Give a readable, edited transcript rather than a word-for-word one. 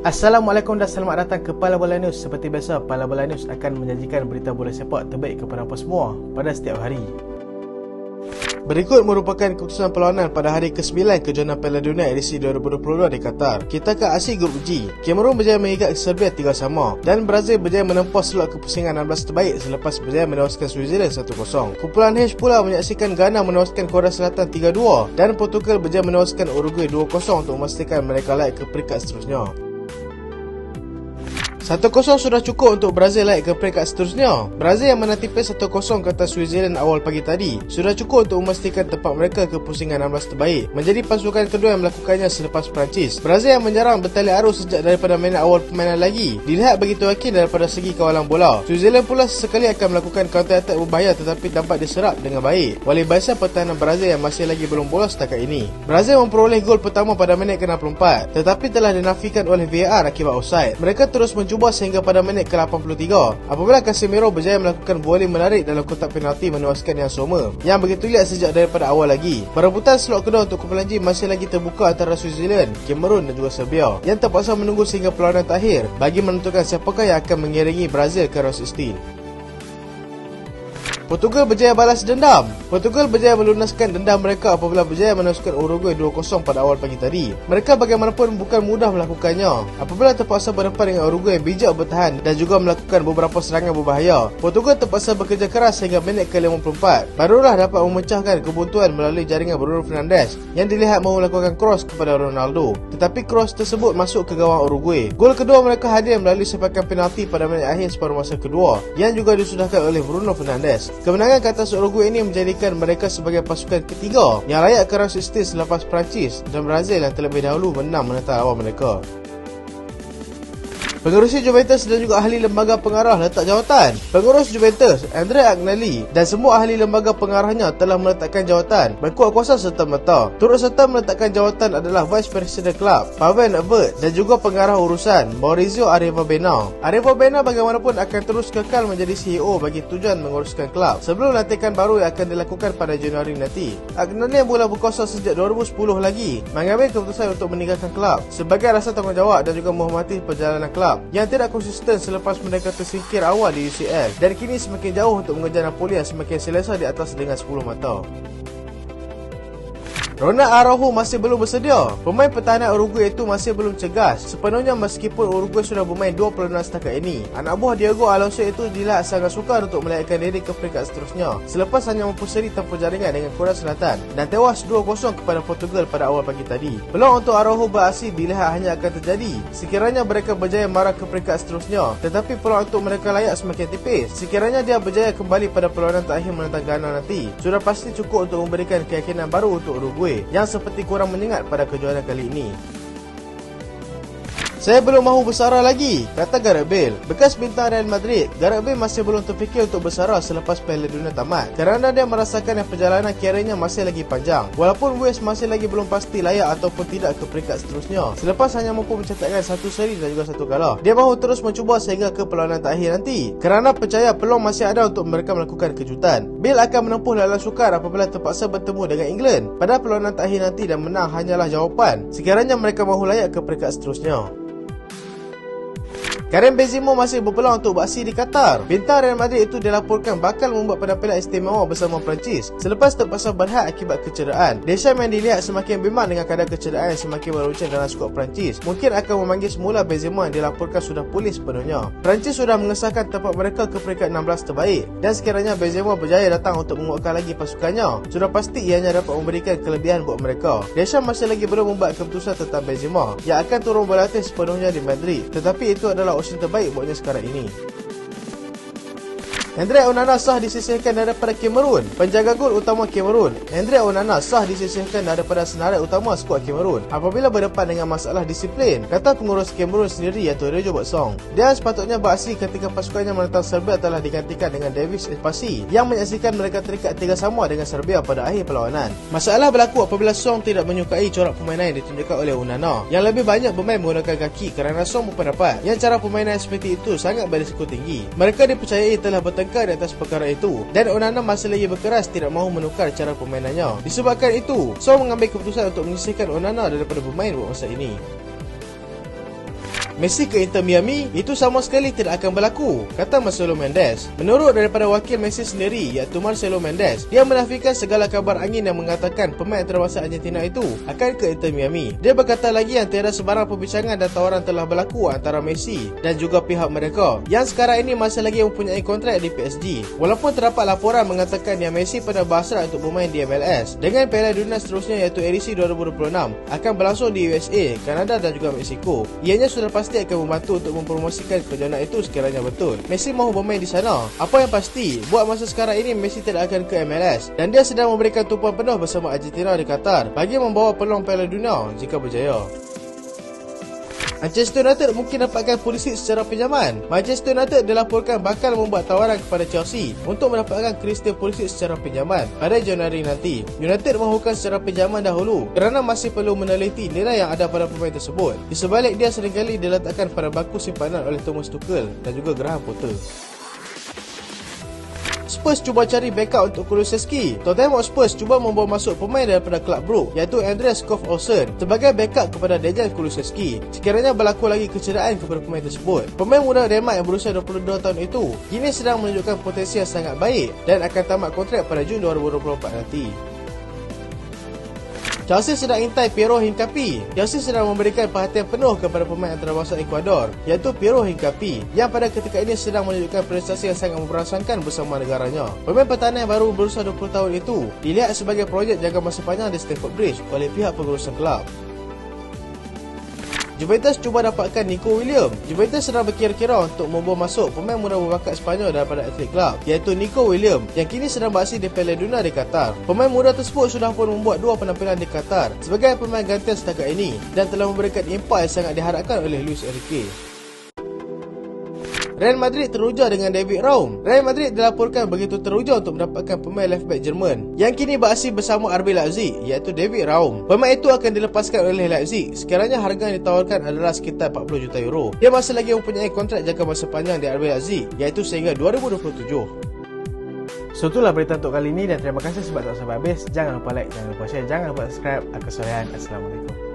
Assalamualaikum dan selamat datang ke Pala Bola News. Seperti biasa, Pala Bola News akan menyajikan berita bola sepak terbaik kepada anda semua pada setiap hari. Berikut merupakan keputusan perlawanan pada hari ke-9 kejohanan Piala Dunia edisi 2022 di Qatar. Kita ke aksi Grup G. Kamerun berjaya mengikat Serbia 3-3 dan Brazil berjaya menempuh slot kepusingan 16 terbaik selepas berjaya menewaskan Switzerland 1-0. Kumpulan H pula menyaksikan Ghana menewaskan Korea Selatan 3-2 dan Portugal berjaya menewaskan Uruguay 2-0 untuk memastikan mereka layak ke peringkat seterusnya. 1-0 sudah cukup untuk Brazil naik ke peringkat seterusnya. Brazil yang menang tipis 1-0 ke atas Switzerland awal pagi tadi sudah cukup untuk memastikan tempat mereka ke pusingan 16 terbaik, menjadi pasukan kedua yang melakukannya selepas Perancis. Brazil yang menjarang bertali arus sejak daripada mainan awal permainan lagi dilihat begitu yakin daripada segi kawalan bola. Switzerland pula sesekali akan melakukan counter attack berbahaya tetapi dapat diserap dengan baik oleh barisan pertahanan Brazil yang masih lagi belum bolos setakat ini. Brazil memperoleh gol pertama pada minit ke-64 tetapi telah dinafikan oleh VAR akibat offside. Mereka terus cuba sehingga pada minit ke-83 apabila Casemiro berjaya melakukan volley menarik dalam kotak penalti menewaskan yang Sommer yang begitu lihat sejak daripada awal lagi. Perebutan slot kedua untuk kumpulan G masih lagi terbuka antara Switzerland, Kamerun dan juga Serbia yang terpaksa menunggu sehingga perlawanan terakhir bagi menentukan siapakah yang akan mengiringi Brazil ke round 16. Portugal berjaya balas dendam. Portugal berjaya melunaskan dendam mereka apabila berjaya menewaskan Uruguay 2-0 pada awal pagi tadi. Mereka bagaimanapun bukan mudah melakukannya apabila terpaksa berdepan dengan Uruguay yang bijak bertahan dan juga melakukan beberapa serangan berbahaya. Portugal terpaksa bekerja keras sehingga minit ke-54 barulah dapat memecahkan kebuntuan melalui jaringan Bruno Fernandes yang dilihat mahu melakukan cross kepada Ronaldo, tetapi cross tersebut masuk ke gawang Uruguay. Gol kedua mereka hadir melalui sepakan penalti pada minit akhir separuh masa kedua yang juga disudahkan oleh Bruno Fernandes. Kemenangan ke atas Uruguay ini menjadikan mereka sebagai pasukan ketiga yang layak ke round 16 selepas Perancis dan Brazil yang terlebih dahulu menang menentang lawan mereka. Pengerusi Juventus dan juga ahli lembaga pengarah letak jawatan. Pengurus Juventus, Andrea Agnelli dan semua ahli lembaga pengarahnya telah meletakkan jawatan berkuat kuasa serta-merta. Turut serta meletakkan jawatan adalah Vice President Club, Pavel Nedved dan juga pengarah urusan, Maurizio Arrivabene. Arrivabene bagaimanapun akan terus kekal menjadi CEO bagi tujuan menguruskan klub sebelum lantikan baru yang akan dilakukan pada Januari nanti. Agnelli yang mula berkuasa sejak 2010 lagi mengambil keputusan untuk meninggalkan klub sebagai rasa tanggungjawab dan juga menghormati perjalanan klub yang tidak konsisten selepas mereka tersingkir awal di UCL dan kini semakin jauh untuk mengejar Napoli yang semakin selesa di atas dengan 10 mata. Ronald Araujo masih belum bersedia. Pemain pertahanan Uruguay itu masih belum cegas sepenuhnya meskipun Uruguay sudah bermain 2 perlawanan setakat ini. Anak buah Diego Alonso itu dilihat sangat sukar untuk melayakkan diri ke peringkat seterusnya selepas hanya mampu seri tanpa jaringan dengan Korea Selatan dan tewas 2-0 kepada Portugal pada awal pagi tadi. Peluang untuk Araujo beraksi dilihat hanya akan terjadi sekiranya mereka berjaya marah ke peringkat seterusnya, tetapi peluang untuk mereka layak semakin tipis sekiranya dia berjaya kembali pada perlawanan terakhir menentang Ghana nanti. Sudah pasti cukup untuk memberikan keyakinan baru untuk Uruguay yang seperti kurang menyengat pada kejohanan kali ini. Saya belum mahu bersara lagi, kata Gareth Bale. Bekas bintang Real Madrid, Gareth Bale masih belum terfikir untuk bersara selepas Piala Dunia tamat kerana dia merasakan yang perjalanan kerjanya masih lagi panjang. Walaupun Wales masih lagi belum pasti layak ataupun tidak ke peringkat seterusnya selepas hanya mampu mencatatkan 1 seri dan juga 1 kalah. Dia mahu terus mencuba sehingga ke perlawanan terakhir nanti kerana percaya peluang masih ada untuk mereka melakukan kejutan. Bale akan menempuh lawan sukar apabila terpaksa bertemu dengan England pada perlawanan terakhir nanti dan menang hanyalah jawapan sekiranya mereka mahu layak ke peringkat seterusnya. Karim Benzema masih berpeluang untuk beraksi di Qatar. Bintang Real Madrid itu dilaporkan bakal membuat penampilan istimewa bersama Perancis selepas terpaksa berhad akibat kecederaan. Deschamps yang dilihat semakin bimbang dengan keadaan kecederaan yang semakin meruncing dalam skuad Perancis mungkin akan memanggil semula Benzema yang dilaporkan sudah pulih sepenuhnya. Perancis sudah mengesahkan tempat mereka ke peringkat 16 terbaik dan sekiranya Benzema berjaya datang untuk menguatkan lagi pasukannya, sudah pasti ianya dapat memberikan kelebihan buat mereka. Deschamps masih lagi belum membuat keputusan tentang Benzema yang akan turun berlatih sepenuhnya di Madrid, tetapi itu adalah opsi terbaik buatnya sekarang ini. Andre Onana sah disisihkan daripada Kamerun. Penjaga gol utama Kamerun, Andre Onana sah disisihkan daripada senarai utama skuad Kamerun apabila berdepan dengan masalah disiplin, kata pengurus Kamerun sendiri iaitu Rejo Botsong. Dia sepatutnya beraksi ketika pasukannya menentang Serbia telah digantikan dengan Davis Espasi yang menyaksikan mereka terikat 3-3 dengan Serbia pada akhir perlawanan. Masalah berlaku apabila Song tidak menyukai corak permainan yang ditunjukkan oleh Onana yang lebih banyak bermain menggunakan kaki kerana Song berpendapat yang cara permainan seperti itu sangat berisiko tinggi. Mereka dipercayai telah bertengkar di atas perkara itu dan Onana masih lagi berkeras tidak mahu menukar cara permainannya. Disebabkan itu, Song mengambil keputusan untuk menyisihkan Onana daripada bermain buat masa ini. Messi ke Inter Miami, itu sama sekali tidak akan berlaku, kata Marcelo Mendes. Menurut daripada wakil Messi sendiri, iaitu Marcelo Mendes, dia menafikan segala kabar angin yang mengatakan pemain antarabangsa Argentina itu akan ke Inter Miami. Dia berkata lagi yang tiada sebarang perbincangan dan tawaran telah berlaku antara Messi dan juga pihak mereka yang sekarang ini masih lagi mempunyai kontrak di PSG. Walaupun terdapat laporan mengatakan yang Messi pernah berhasrat untuk bermain di MLS dengan Piala Dunia seterusnya iaitu edisi 2026 akan berlangsung di USA, Kanada dan juga Mexico. Ianya sudah pasti akan membantu untuk mempromosikan perjalanan itu sekiranya betul Messi mahu bermain di sana. Apa yang pasti, buat masa sekarang ini Messi tidak akan ke MLS dan dia sedang memberikan tumpuan penuh bersama Argentina di Qatar bagi membawa peluang Piala Dunia jika berjaya. Manchester United mungkin dapatkan Pulisic secara pinjaman. Manchester United dilaporkan bakal membuat tawaran kepada Chelsea untuk mendapatkan Christian Pulisic secara pinjaman pada Januari nanti. United mahukan secara pinjaman dahulu kerana masih perlu meneliti nilai yang ada pada pemain tersebut. Di sebalik dia seringkali diletakkan pada bangku simpanan oleh Thomas Tuchel dan juga Graham Potter. Spurs cuba cari backup untuk Kulusevski. Tottenham Spurs cuba membawa masuk pemain daripada klub Brugge iaitu Andreas Skov Olsen sebagai backup kepada Dejan Kulusevski sekiranya berlaku lagi kecederaan kepada pemain tersebut. Pemain muda Denmark yang berusia 22 tahun itu kini sedang menunjukkan potensi yang sangat baik dan akan tamat kontrak pada Jun 2024 nanti. Chelsea sedang intai Piero Hincapié. Chelsea sedang memberikan perhatian penuh kepada pemain antarabangsa Ecuador iaitu Piero Hincapié yang pada ketika ini sedang menunjukkan prestasi yang sangat memperasankan bersama negaranya. Pemain pertahanan yang baru berusia 20 tahun itu dilihat sebagai projek jangka masa panjang di Stamford Bridge oleh pihak pengurusan kelab. Juventus cuba dapatkan Nico Williams. Juventus sedang berkira-kira untuk membawa masuk pemain muda berbakat Sepanyol daripada Athletic Club iaitu Nico Williams yang kini sedang beraksi di Piala Dunia di Qatar. Pemain muda tersebut sudah pun membuat 2 penampilan di Qatar sebagai pemain gantian setakat ini dan telah memberikan impak yang sangat diharapkan oleh Luis Enrique. Real Madrid teruja dengan David Raum. Real Madrid dilaporkan begitu teruja untuk mendapatkan pemain left back Jerman yang kini beraksi bersama RB Leipzig iaitu David Raum. Pemain itu akan dilepaskan oleh Leipzig sekiranya harga yang ditawarkan adalah sekitar 40 juta euro. Dia masih lagi mempunyai kontrak jangka masa panjang di RB Leipzig iaitu sehingga 2027. So itulah berita untuk kali ini dan terima kasih sebab tak sampai habis. Jangan lupa like, jangan lupa share, jangan lupa subscribe. Aku Solehan. Assalamualaikum.